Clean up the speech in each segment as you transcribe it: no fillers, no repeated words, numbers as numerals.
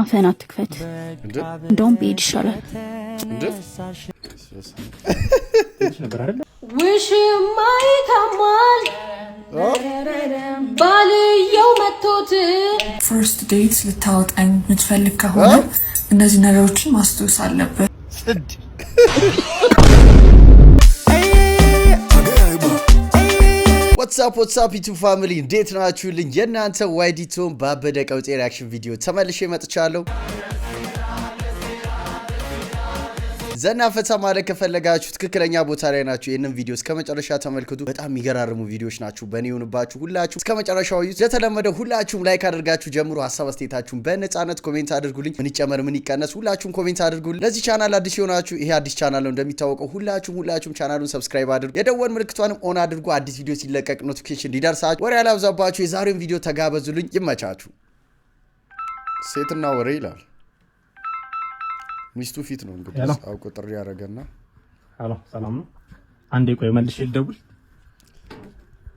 አፈን አትክፈት። እንደውም ብሄድ ይሻላል። ውሽማ ይታማል ባልየው መቶት ፈርስት ዴት ልታወጣኝ የምትፈልግ ከሆነ እነዚህ ነገሮችን ማስተዋወስ አለበት። What's up YouTube family እንዴት ናችሁልኝ? የናንተ ዋይዲቶም ባበደ ቀውጤ ሪአክሽን ቪዲዮ ተመልሼ መጥቻለሁ። ዘና ፈታ ማለት ከፈለጋችሁ ትክክለኛ ቦታ ላይ ናችሁ። ይሄንን ቪዲዮ እስከመጨረሻ ተመልከቱ። በጣም የሚገራርሙ ቪዲዮዎች ናችሁ። በእኔ ይሁንባችሁ ሁላችሁ እስከመጨረሻው ይዩት። ለተለመደው ሁላችሁም ላይክ አድርጋችሁ ጀምሩ። ሀሳብ አስተያየታችሁን በነፃነት ኮሜንት አድርጉልኝ። ምን ይጨመር ምን ይቀነስ ሁላችሁም ኮሜንት አድርጉልኝ። ለዚህ ቻናል አዲስ ሆናችሁ ይሄ አዲስ ቻናል ነው እንደሚታወቀው ሁላችሁም ቻናሉን ሰብስክራይብ አድርጉ። የደወል ምልክቷንም ኦን አድርጉ። አዲስ ቪዲዮ ሲለቀቅ ኖቲፊኬሽን እንዲደርሳችሁ። ወሬ አላብዛባችሁ። የዛሬውን ቪዲዮ ተጋበዙልኝ። ይመቻችሁ። ሴትና ወሬ ይላል ሚስቱ ፊት ነው እንግዲህ አውቆ ጥሪ ያረጋና አሎ ሰላም ነው አንዴ ቆይ መልሼ ልደውል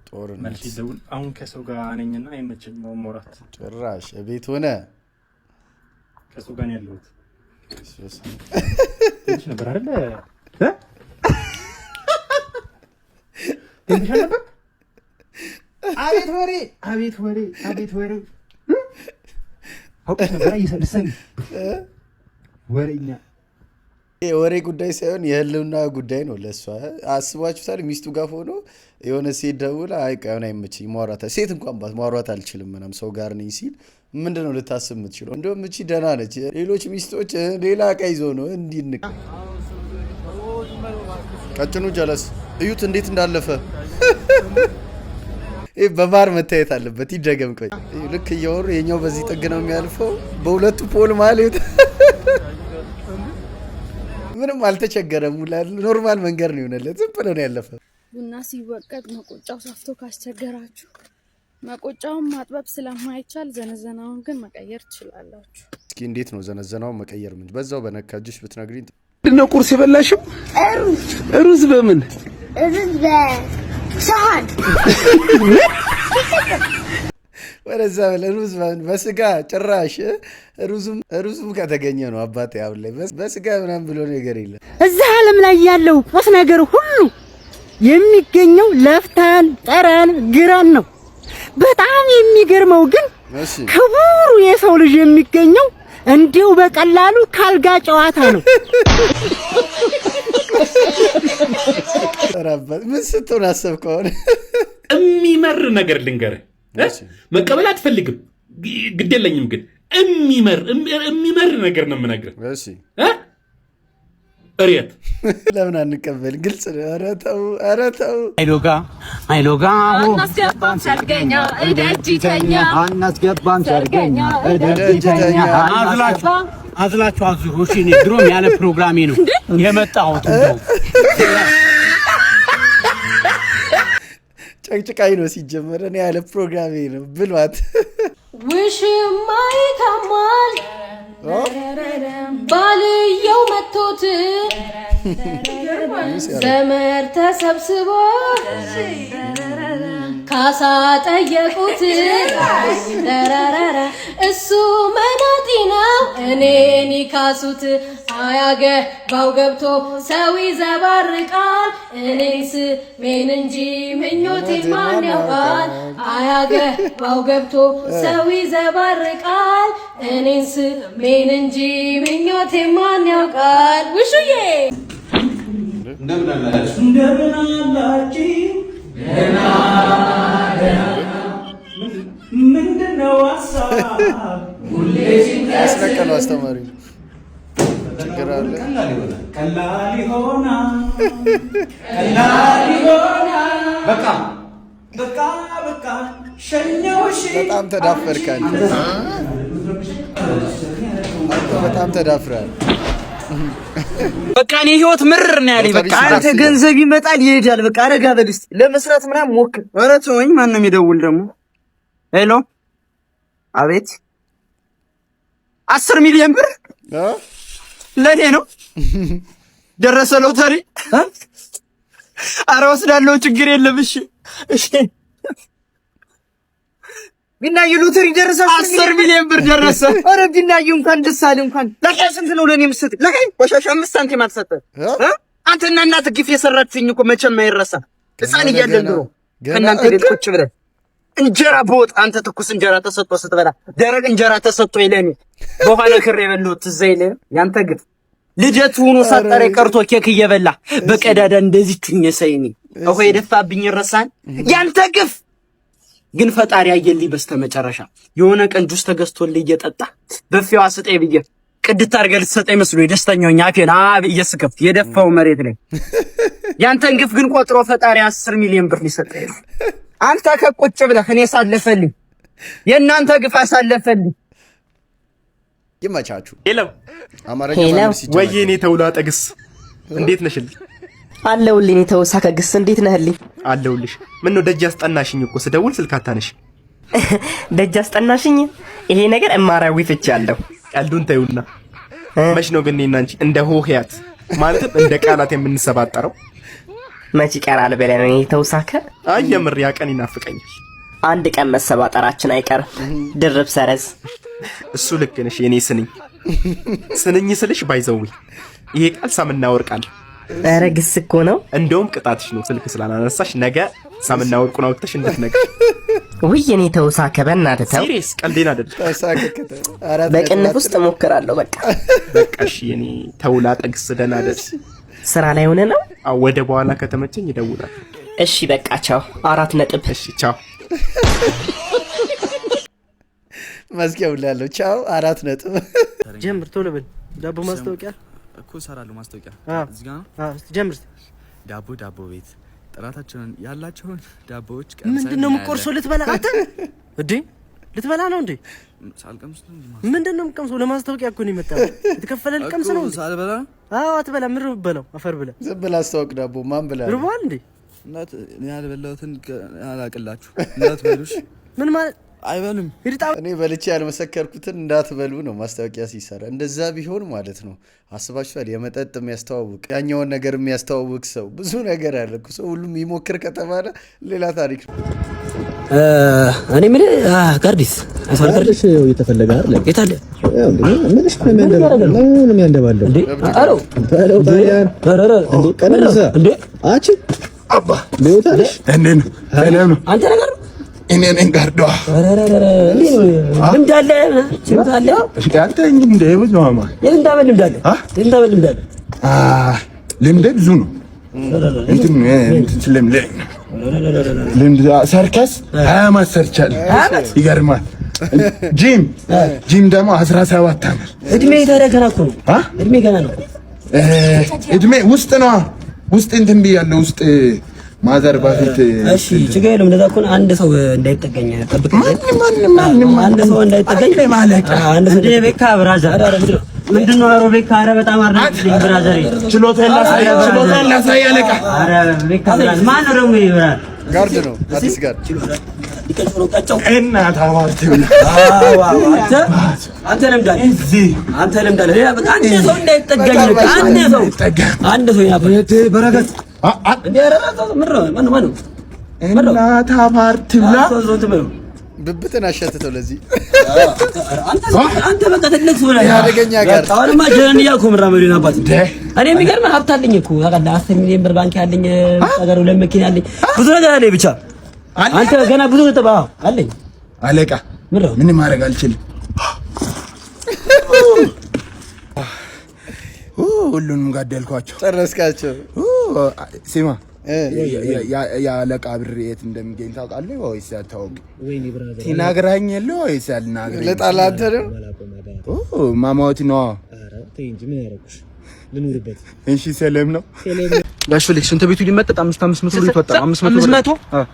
ጦርነት መልሼ ልደውል አሁን ከሰው ጋር ነኝና አይመችም ማውራት ጭራሽ ቤት ሆነ ከሰው ጋር ነው ያለሁት እሺ ነበር አይደል ነበር አቤት ወሬ አውቀሽ ነበር ይሰልሰኝ ወሬኛ ወሬ ጉዳይ ሳይሆን የህልውና ጉዳይ ነው። ለሷ አስባችሁታል? ሚስቱ ጋር ሆኖ የሆነ ሴት ደውላ አይቀውና አይመችኝ ማውራት ሴት እንኳን ማውራት አልችልም ምናምን ሰው ጋር ነኝ ሲል ምንድነው ልታስብ የምትችለው? እንደውም እቺ ደህና ነች። ሌሎች ሚስቶች ሌላ ቀይዞ ነው እንዲንቅ ቀጭኑ ጀለስ እዩት እንዴት እንዳለፈ በማር መታየት አለበት። ይደገም ቆይ ልክ እያወሩ የኛው በዚህ ጥግ ነው የሚያልፈው በሁለቱ ፖል ማለት ምንም አልተቸገረም። ኖርማል መንገድ ነው የሆነለት ዝም ብሎ ነው ያለፈ። ቡና ሲወቀጥ መቆጫው ሳፍቶ ካስቸገራችሁ መቆጫውን ማጥበብ ስለማይቻል ዘነዘናውን ግን መቀየር ትችላላችሁ። እስኪ እንዴት ነው ዘነዘናውን መቀየር? ምን በዛው በነካጅሽ ብትነግሪኝ። ምንድነው ቁርስ የበላሽው? ሩዝ በምን? ሩዝ በሳህን ወረዛ ሩዝ በስጋ ጭራሽ ሩዙም ከተገኘ ነው አባቴ። አሁን ላይ በስጋ ምናምን ብሎ ነገር የለም። እዚህ ዓለም ላይ ያለው ቁስ ነገር ሁሉ የሚገኘው ለፍተን ጠረን ግራን ነው። በጣም የሚገርመው ግን ክቡሩ የሰው ልጅ የሚገኘው እንዲሁ በቀላሉ ካልጋ ጨዋታ ነው። ተራባት ምን ስትሆን አሰብከው? የሚመር ነገር ልንገርህ መቀበል አትፈልግም ግድ የለኝም ግን የሚመር ነገር ነው የምነግርህ። እሺ እሪያት ለምን አንቀበል? ግልጽ ነው። ኧረ ተው አይሎጋ አናስገባም ሰርገኛ እደጅተኛ አናስገባም ሰርገኛ እደጅተኛ አዝላችሁ አዙሩ። እሺ እኔ ድሮም ያለ ፕሮግራሜ ነው የመጣሁት። እንደው ጨቅጭቃይ ነው ሲጀመር። እኔ ያለ ፕሮግራሜ ነው ብሏት። ውሽማ ይታማል ባልየው መቶት ዘመድ ተሰብስቦ ካሳ ጠየቁት። እሱ መናጢ ነው እኔን ይካሱት። አያገባው ገብቶ ሰው ይዘባርቃል። እኔስ ሜን እንጂ ምኞቴን ማን ያውቃል? አያገባው ገብቶ ሰው ይዘባርቃል። እኔስ ሜን እንጂ ምኞቴን ማን ያውቃል? ውሽዬ እንደምን አላችሁ? ምንድነው ሀሳብ? ሁሌ ሲነቀሉ አስተማሪ ችግር አለ። ቀላል ይሆናል። በቃ ሸኘውሽ። በጣም ተዳፈርክ አንተ በጣም ተዳፍራል። በቃ እኔ ህይወት ምርር ነው ያለኝ። በቃ አንተ ገንዘብ ይመጣል ይሄዳል። በቃ አረጋ በል እስቲ ለመስራት ምናምን ሞክር። ኧረ ተወኝ። ማን ነው የሚደውል ደግሞ? ሄሎ አቤት 10 ሚሊዮን ብር ለኔ ነው ደረሰ ሎተሪ። ኧረ ወስዳለሁ ችግር የለም። እሺ ቢናዩ ሎተሪ ደረሰ 10 ሚሊዮን ብር ደረሰ። ኧረ ቢናዩ እንኳን ደስ አለ። እንኳን ለካይ ስንት ነው ለኔ የምትሰጥ? ለካይ ቆሻሻ 5 ሳንቲም አትሰጥ። አንተና እናት ግፍ የሰራችኝ እኮ መቼም አይረሳ። ሕፃን እያለን ድሮ ከእናንተ ቤት ቁጭ ብለን እንጀራ በወጥ አንተ ትኩስ እንጀራ ተሰጥቶ ስትበላ ደረቅ እንጀራ ተሰጥቶ ይለኔ በኋላ ክሬ የበላሁት ትዝ አይልህም? ያንተ ግፍ ልደት ሆኖ ሳጠረ ቀርቶ ኬክ እየበላ በቀዳዳ እንደዚህ ትኝሰይኒ እኮ የደፋብኝ ይረሳል። ያንተ ግፍ ግን ፈጣሪ አየልኝ በስተመጨረሻ የሆነ ቀን ጁስ ተገዝቶልኝ እየጠጣ በፊዋ ስጠኝ ብዬ ቅድት አድርገህ ልትሰጠኝ መስሎኝ ደስተኛውኛ አፌን ብዬ ስከፍት የደፋው መሬት ላይ ያንተን ግፍ ግን ቆጥሮ ፈጣሪ 10 ሚሊዮን ብር ሊሰጠኝ ነው። አንተ ከቁጭ ብለህ እኔ ሳለፈልኝ የእናንተ ግፍ አሳለፈልኝ። ይመቻችሁ። ሄሎ አማርኛ ወይኔ ተውላጠ ግስ እንዴት ነሽልኝ? አለሁልኝ። ተውሳከ ግስ እንዴት ነህልኝ? አለሁልሽ። ምን ነው ደጅ አስጠናሽኝ እኮ ስደውል ስልክ አታነሽ። ደጅ አስጠናሽኝ? ይሄ ነገር እማራዊ ፍቺ አለው። ቀልዱን ተይውና መች ነው ግን እኔና አንቺ እንደ ሆሄያት ማለትም እንደ ቃላት የምንሰባጠረው? መች ይቀራል ብለህ ነው ተውሳከ? አይ የምር ያ ቀን ይናፍቀኛል። አንድ ቀን መሰባጠራችን አይቀርም። ድርብ ሰረዝ። እሱ ልክ ነሽ የኔ ስንኝ። ስንኝ ስልሽ ባይዘው ይሄ ቃል ሳምና ወርቃል። ኧረ ግስ እኮ ነው። እንደውም ቅጣትሽ ነው ስልክ ስላላነሳሽ ነገ ሳምና ወርቁን አውጥተሽ እንድትነግሪኝ። ውይ የኔ ተውሳከ በእናትህ ተው። ሲሪየስ ቀልዴን አይደል? በቅንፍ ውስጥ እሞክራለሁ። በቃሽ የኔ ተውላጠ ግስ ደህና ደስ። ስራ ላይ ሆነ ነው? አዎ ወደ በኋላ ከተመቸኝ ይደውላል። እሺ በቃ ቻው። 4 ነጥብ። እሺ ቻው። መስኪያው ላለው ቻው 4 ነጥብ። ጀምር ቶሎ በል። ዳቦ ማስታወቂያ እኮ እሰራለሁ። ማስታወቂያ እዚህ ጋር ጀምር። ዳቦ ቤት ጥራታቸውን ያላቸውን ዳቦዎች ምንድነው የምቆርሶ? ልትበላ አንተ እንዴ? ልትበላ ነው እንዴ? ሳልቀምስ ነው እንዴ? ምንድነው የምቀምሰው? ለማስታወቂያ እኮ ነው የመጣው። የተከፈለ ልቀምስ ነው እንዴ? ሳልበላ? አዎ አትበላ። ምን ነው በለው? አፈር ብለህ ዝም ብለህ አስተዋውቅ። ዳቦ ማን ብላ ርቧል እንዴ? እናት ያልበላሁትን አላቅላችሁ እንዳትበሉሽ። ምን ማለት አይበሉም? እኔ በልቼ ያልመሰከርኩትን እንዳትበሉ ነው ማስታወቂያ ሲሰራ። እንደዛ ቢሆን ማለት ነው አስባችኋል? የመጠጥ የሚያስተዋውቅ ያኛውን ነገር የሚያስተዋውቅ ሰው ብዙ ነገር አለ እኮ። ሰው ሁሉም ይሞክር ከተባለ ሌላ ታሪክ ነው። እኔ ምን ጋርዲስ ጋርዲስ እየተፈለገ አይደል? የታለ ምንሽ ነው የሚያንደባለው? ነው የሚያንደባለው እንዴ? አሮ ባለው ባያን ተረረ እንዴ? ቀነሰ እንዴ? አቺ አባ ለውታለሽ እንዴ? ሰላም ነው አንተ ነገር እኔ ነኝ ጋርዷ። ረረረ እንዴ ነው ልምድ አለ ችሎታለ እንዴ? አንተ እንዴ ብዙ ማማ የልምድ አበል ልምድ አለ ልምድ አበል ልምድ አለ ልምድ ብዙ ነው እንትን ስለምለኝ ልምድ ሰርከስ 20 ዓመት ሰርቻለሁ። ይገርማል። ጂም ደግሞ 17 ዓመት እድሜ ተረገና እኮ ነው። እድሜ ገና ነው። እድሜ ውስጥ ነው ውስጥ እንትን ብያለሁ ውስጥ ማዘር ባፊት። እሺ ችግር የለውም። እንደዛ እኮ አንድ ሰው እንዳይጠገኝ ጠብቅ። ማንም አንድ ሰው እንዳይጠገኝ ማለት አንድ ሰው ቤካ ብራዘር ምንድነው? አሮ ቤካ አረ በጣም አርነኝ ብራዘር ችሎታና ሳያለቃ አረ ቤካ ብራዘር ማን ነው ደግሞ ይብራል? ጋርድ ነው አዲስ ጋርድ ይቀጥሎ ቀጨው እና ታዋርት ብላ አንተ ለምዳለ እዚህ አንተ ለምዳለ ሌላ በቃ አንድ ሰው እንዳይጠገኝ አንድ ሰው ያፈየት በረከት ብብትን አሸትተው ለዚህ አንተ በቃ ትልቅ ሰው ነህ። ያደገኛ ጋር አሁንማ ጀነን እያልኩ ምራመዱ ናባት። እኔ የሚገርምህ ሀብት አለኝ እኮ ታውቃለህ። 10 ሚሊዮን ብር ባንክ ያለኝ ሀገር ሁለት መኪና አለኝ ብዙ ነገር አለኝ። ብቻ አንተ ገና ብዙ ነገር አለኝ። አለቃ ምን ማድረግ አልችልም። ሁሉንም ጋደልኳቸው፣ ጨረስካቸው። ሲማ የአለቃ ብር የት እንደሚገኝ ታውቃለህ ወይስ አታውቅም? ትነግረኛለህ ወይስ አልነግርህም? ለጣላንተ ነው ማማዎት ነው። ኧረ ተይ እንጂ ምን ያደረኩሽ ልኑርበት። እሺ ሰላም ነው ጋሽ ፍሌክስ። ሽንት ቤቱ ሊመጠጥ 500 ብር ይወጣ 500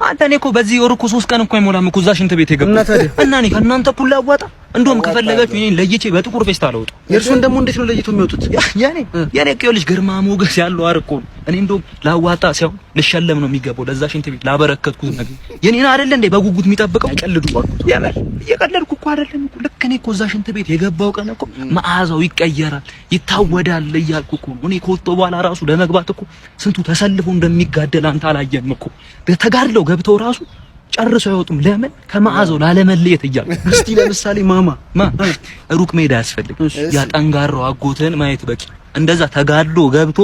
አንተ እኔ እኮ በዚህ ወር እኮ 3 ቀን እኮ አይሞላም እኮ እዛ ሽንት ቤት የገባው እና እኔ ከእናንተ እኩል ላዋጣ። እንደውም ከፈለጋችሁ እኔን ለይቼ በጥቁር ፌስታል አውጡ። የእርሱን ደግሞ እንዴት ነው ለይቶ የሚወጡት? ያኔ እኮ ልጅ ግርማ ሞገስ ያለው አርቆ እኔ እንደውም ላዋጣ ሲያው ልሸለም ነው የሚገባው ለዛ ሽንት ቤት ላበረከትኩት ነገር። የኔን አይደለ እንዴ በጉጉት የሚጠብቀው? አይቀልዱ ያመር እየቀለድኩ እኮ አይደለም እኮ ልክ እኔ እኮ እዛ ሽንት ቤት የገባው ቀን እኮ መዓዛው ይቀየራል ይታወዳል እያልኩ እኮ እኔ ከወጣሁ በኋላ ራሱ ለመግባት እኮ ስንቱ ተሰልፎ እንደሚጋደል አንተ አላየም እኮ። ተጋድለው ገብተው ራሱ ጨርሶ አይወጡም። ለምን? ከመዓዛው ላለመለየት እያሉ። እስቲ ለምሳሌ ማማ ሩቅ መሄድ አያስፈልግም። ያ ጠንጋራው አጎትህን ማየት በቂ። እንደዛ ተጋድሎ ገብቶ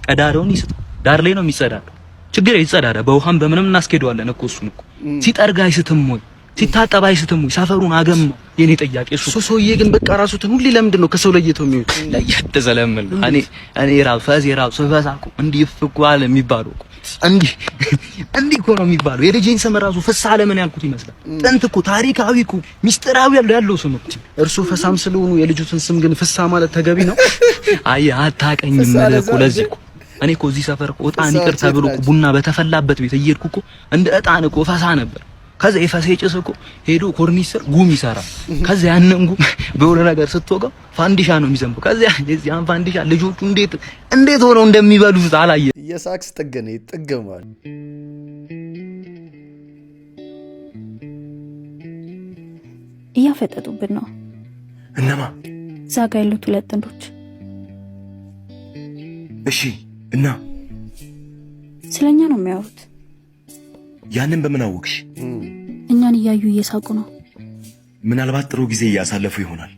ቀዳዳውን ይስጥ። ዳር ላይ ነው የሚጸዳዳው። ችግር ይጸዳዳ። በውሃም በምንም እናስኬደዋለን እኮ እሱን እኮ። ሲጠርጋ አይስትም ወይ? ሲታጠብ አይስትም ወይ? ሰፈሩን አገም የኔ ጥያቄ እሱ። ሰውዬ ግን በቃ ራሱትን ሁሌ ለምንድን ነው ከሰው ለየተው የሚሆን? ለየት ዘለምል እኔ ራሱ ፈዝ የራሱ ፈሳኩ እንዲህ ፍጓል የሚባለው እኮ እንዲህ እኮ ነው የሚባለው። የልጄን ስም ራሱ ፍስሐ ለምን ያልኩት ይመስላል። ጥንት እኮ ታሪካዊ እኮ ሚስጥራዊ ያለው ስም እኮ። እርሱ ፈሳም ስለሆኑ የልጁትን ስም ግን ፍስሐ ማለት ተገቢ ነው? አይ አታቀኝም ማለት እኮ። ለዚህ እኮ እኔ እኮ እዚህ ሰፈር እኮ እጣን ይቅር ተብሎ እኮ ቡና በተፈላበት ቤት እየሄድኩ እኮ እንደ እጣን እኮ ፈሳ ነበር። ከዛ የፈሳ ጭስ እኮ ሄዶ ኮርኒስ ስር ጉም ይሰራል። ከዛ ያንን ጉም በሆነ ነገር ስትወጋው ፋንዲሻ ነው የሚዘንበው። ከዛ የዚያን ፋንዲሻ ልጆቹ እንዴት ሆነው እንደሚበሉት አላየ። የሳክስ ጥገኔ ጥገማል። እያፈጠጡብን ነው። እነማ? እዛ ጋ ያሉት 2 ጥንዶች። እሺ እና ስለኛ ነው የሚያወሩት። ያንን በምን አወቅሽ? እኛን እያዩ እየሳቁ ነው። ምናልባት ጥሩ ጊዜ እያሳለፉ ይሆናል።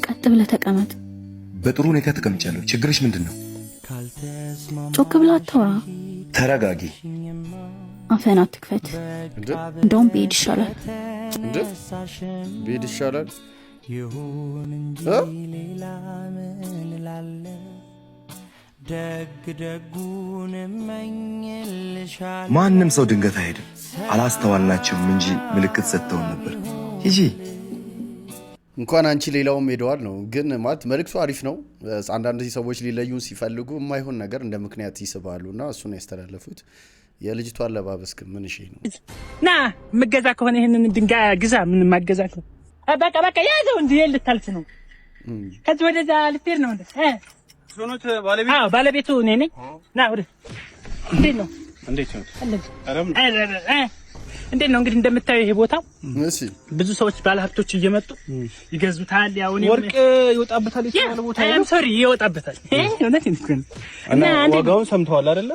ቀጥ ብለህ ተቀመጥ። በጥሩ ሁኔታ ተቀምጫለሁ። ችግርሽ ምንድነው? ጮክ ብለህ አታውራ። ተረጋጊ። አፈን አትክፈት። እንደውም ብሄድ ይሻላል። ብሄድ ይሻላል? ማንም ሰው ድንገት አይሄድም። አላስተዋልናቸውም እንጂ ምልክት ሰጥተውን ነበር። ሂጂ። እንኳን አንቺ ሌላውም ሄደዋል ነው። ግን ማለት መልክቱ አሪፍ ነው። አንዳንድ ሰዎች ሊለዩን ሲፈልጉ የማይሆን ነገር እንደ ምክንያት ይስባሉና እሱን ያስተላለፉት። የልጅቷ አለባበስ ግን ምን እሺ ነው? ና መገዛ ከሆነ ይሄንን ድንጋይ ግዛ። ምን ማገዛ ከሆነ በቃ ያዘው እንዴ ልታልፍ ነው። ከዚህ ወደዛ ልትሄድ ነው እንዴ? ሶኖት ባለቤቱ? አዎ ባለቤቱ እኔ ነኝ። ና ወደ እንዴት ነው? እንዴት ነው? እንዴት ነው እንግዲህ እንደምታየው ይሄ ቦታው እሺ፣ ብዙ ሰዎች ባለሀብቶች እየመጡ ይገዙታል። ያው እኔ ወርቅ ይወጣበታል የተባለ ቦታ ነው። ሶሪ ይወጣበታል። እውነት ነው እና ዋጋውን ሰምተዋል አይደለ?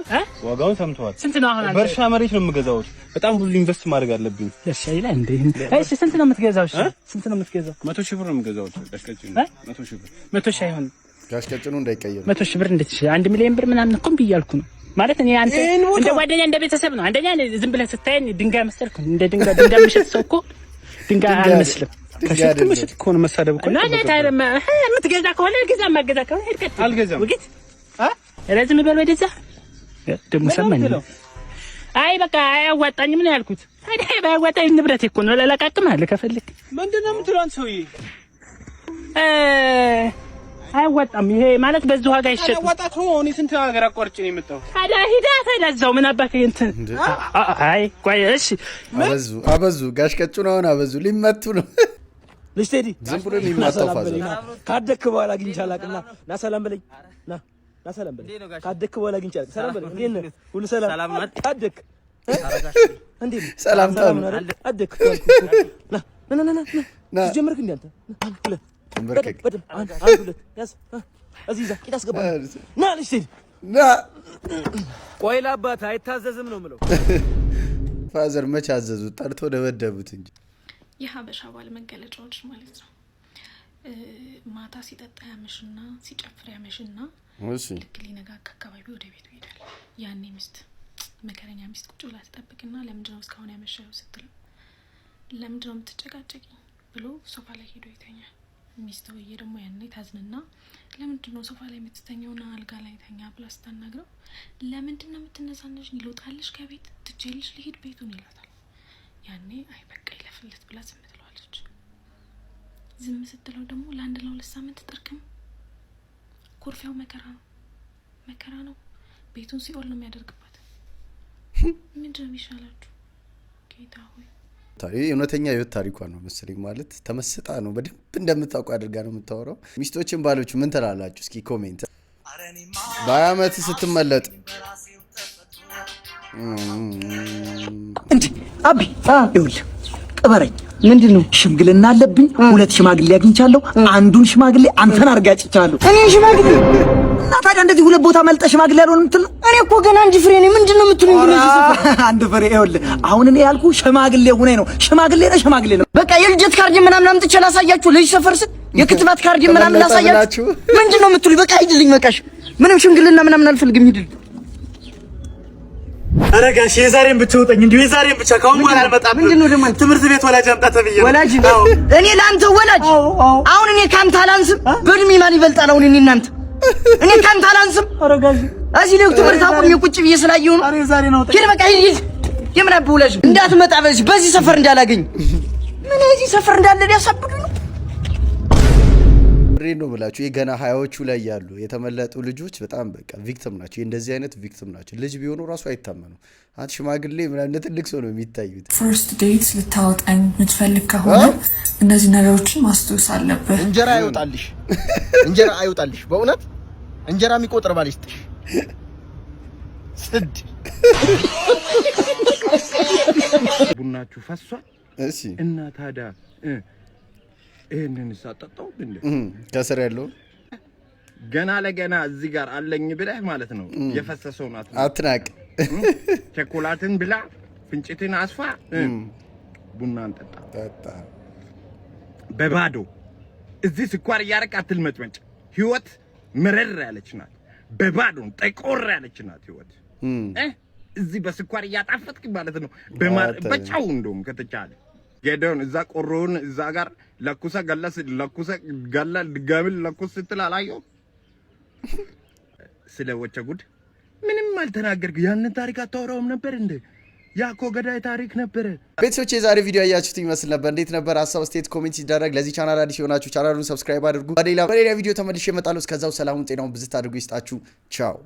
ዋጋውን ሰምተዋል። ስንት ነው አሁን? በእርሻ መሬት ነው የምገዛው። በጣም ብዙ ኢንቨስት ማድረግ አለብኝ። እሺ ይላል እንዴ? እሺ ስንት ነው የምትገዛው? እሺ ስንት ነው የምትገዛው? 100 ሺህ ብር ነው የምገዛው። ጋሽቀጭኑ 100 ሺህ ብር። 100 ሺህ አይሆንም። ጋሽቀጭኑ እንዳይቀየር 100 ሺህ ብር እንዴት? 1 ሚሊዮን ብር ምናምን እኮ ብያልኩ ነው ማለት እኔ አንተ እንደ ጓደኛ እንደ ቤተሰብ ነው። አንደኛ ዝም ብለህ ስታየኝ ድንጋይ መሰልኩ። እንደ ድንጋይ ምሽት ሰው እኮ ድንጋይ አልመስልም። ከሽት ምሽት እኮ ነው መሳደብ እኮ ነው። እና ታረማ የምትገዛ ከሆነ ግዛ፣ ማገዛ ከሆነ ሄድከት አልገዛም። ወግት ረዝም በል ወደዛ ደግሞ ሰማኝ። አይ በቃ አያዋጣኝም ነው ያልኩት። ታዲያ ባያዋጣኝ ንብረቴ እኮ ነው። ለለቃቅም አለ ከፈልክ ምንድነው የምትለው አንተ ሰውዬ? አይወጣም። ይሄ ማለት በዚህ ዋጋ ይሸጥ። አዋጣት ነው። እኔ ስንት ሀገር አቋርጬ ነው የመጣው። ታዲያ ሂዳ ተለዛው ምን አባከ እንትን አይ ቆይ እሺ፣ አበዙ ጋሽቀጭኑ አሁን አበዙ። ሊመቱ ነው ልጅ ቴዲ። ዝም ብሎ የሚመጣው ፋዘር ካደክ በኋላ አግኝቼ አላውቅም። ና ሰላም በለኝ። ና ሰላም በለኝ። ካደክ በኋላ አግኝቼ አላውቅም። ሰላም በለኝ። እንዴት ነህ? ሁሉ ሰላም? ካደክ እንዴት ነህ? ሰላም ታው አደክ ና ጀመርክ እንዴ አንተ? ተንበርከክ አንድ ሁለት ያዝ። እዚህ ዛ ቂጣ አስገባ። ና ልጅ ቴዲ ና። ቆይ ለአባት አይታዘዝም ነው የምለው። ፋዘር መች አዘዙ? ጠርቶ ደበደቡት እንጂ። የሀበሻ ባል መገለጫዎች ማለት ነው። ማታ ሲጠጣ ያመሽና ሲጨፍር ያመሽና ልክ ሊነጋጋ አካባቢ ወደ ቤቱ ይሄዳል። ያኔ ሚስት መከረኛ ሚስት ቁጭ ብላ ትጠብቅና ለምንድነው እስካሁን ያመሸው ስትለው ለምንድነው የምትጨቃጨቂኝ ብሎ ሶፋ ላይ ሄዶ ይተኛል። ሚስትየው ደግሞ ያኔ ታዝንና ለምንድነው ሶፋ ላይ የምትተኛውና አልጋ ላይ ተኛ ብላ ስታናግረው ለምንድነው የምትነሳነሽ? ይሎጣልሽ ከቤት ትቼልሽ ልሂድ ቤቱን ይላታል። ያኔ አይ በቃ ይለፍለት ብላ ዝም ትለዋለች። ዝም ስትለው ደግሞ ለአንድ ለሁለት ሳምንት ጥርቅም ኩርፊያው መከራ ነው። ቤቱን ሲኦል ነው የሚያደርግባት። ምንድነው የሚሻላችሁ ጌታ ሆይ? እውነተኛ ህይወት ታሪኳ ነው መሰለኝ። ማለት ተመስጣ ነው በደንብ እንደምታውቁ አድርጋ ነው የምታወራው። ሚስቶችን ባሎቹ ምን ትላላችሁ? እስኪ ኮሜንት። በአመት ስትመለጥ እንዴ አቢ ይኸውልህ ቅበረኝ። ምንድነው? ሽምግልና አለብኝ። 2 ሽማግሌ አግኝቻለሁ። አንዱን ሽማግሌ አንተን አርጋጭቻለሁ። እኔ ሽማግሌ እና ታዲያ እንደዚህ ሁለት ቦታ መልጠ ሽማግሌ ያልሆነ የምትል እኔ እኮ ገና አንድ ፍሬ ነኝ። ምንድን ነው የምትሉኝ? አንድ ፍሬ ይኸውልህ፣ አሁን እኔ ያልኩህ ሽማግሌ ሁኔ ነው። ሽማግሌ ነው። በቃ የልደት ካርድ ምናምን አምጥቼ ላሳያችሁ። ልጅ ሰፈር ስት የክትባት ካርድ ምናምን ላሳያችሁ። ምንድን ነው የምትሉኝ? በቃ ሂድልኝ። በቃሽ፣ ምንም ሽምግልና ምናምን አልፈልግም። ሂድልኝ። ኧረ ጋሽ የዛሬን ብቻ ውጠኝ፣ እንዲሁ የዛሬን ብቻ። ካሁን በኋላ አልመጣም። ምንድን ነው ደግሞ? ትምህርት ቤት ወላጅ አምጣ ተብዬ። ወላጅ? እኔ ለአንተ ወላጅ? አሁን እኔ ካንተ አላንስም? በእድሜ ማን ይበልጣል? አሁን እኔ እናንተ እኔ ካንተ አላንስም? ኧረ ጋሽ እዚህ ነው ትምህርት አቁሜ ቁጭ ብዬ ስላየሁ ነው። ኧረ የዛሬን አውጣኝ። ሂድ በቃ ሂድ። የምን አብ ወላጅ እንዳትመጣ በዚህ ሰፈር እንዳላገኝ። ምን እዚህ ሰፈር እንዳለ ያሳብዱ ነው ነው ብላችሁ የገና 20ዎቹ ላይ ያሉ የተመለጡ ልጆች በጣም በቃ ቪክቲም ናቸው። እንደዚህ አይነት ቪክቲም ናቸው። ልጅ ቢሆኑ ራሱ አይታመኑ። አንተ ሽማግሌ ምናምን ትልቅ ሰው ነው የሚታዩት። ፈርስት ዴት ልታወጣኝ የምትፈልግ ከሆነ እነዚህ ነገሮችን ማስታወስ አለብህ። እንጀራ አይወጣልሽ። በእውነት እንጀራ የሚቆጥር ባል ይስጥሽ። ስድ ቡናችሁ ፈሷል። እሺ እና ታዲያ ይሄንን ሳጠጣው እንዴ ከስር ያለው ገና ለገና እዚህ ጋር አለኝ ብለህ ማለት ነው። የፈሰሰው ናት አትናቅ። ቸኮላትን ብላ ፍንጭትን አስፋ ቡናን ጠጣ በባዶ እዚህ ስኳር እያረቅ አትልመጭመጭ። ህይወት መረር ያለች ናት። በባዶ ጠቆር ያለች ናት ህይወት። እዚህ በስኳር እያጣፈጥክ ማለት ነው። በጫው እንደውም ከተቻለ ገደውን እዛ ቆሮውን እዛ ጋር ለኩሰ ገላ ድጋሚ ለኩስ ስትል አላየው። ስለ ወቸ ጉድ ምንም አልተናገርክ። ያንን ታሪክ አታወራውም ነበር እንዴ? ያኮ ገዳይ ታሪክ ነበር። ቤተሰቦቼ የዛሬ ቪዲዮ ያያችሁት ይመስል ነበር። እንዴት ነበር? ሀሳብ ስቴት ኮሜንት ሲደረግ። ለዚህ ቻናል አዲስ የሆናችሁ ቻናሉን ሰብስክራይብ አድርጉ። በሌላ ቪዲዮ ተመልሼ እመጣለሁ። እስከዛው ሰላሙን ጤናውን ብዝት አድርጉ ይስጣችሁ። ቻው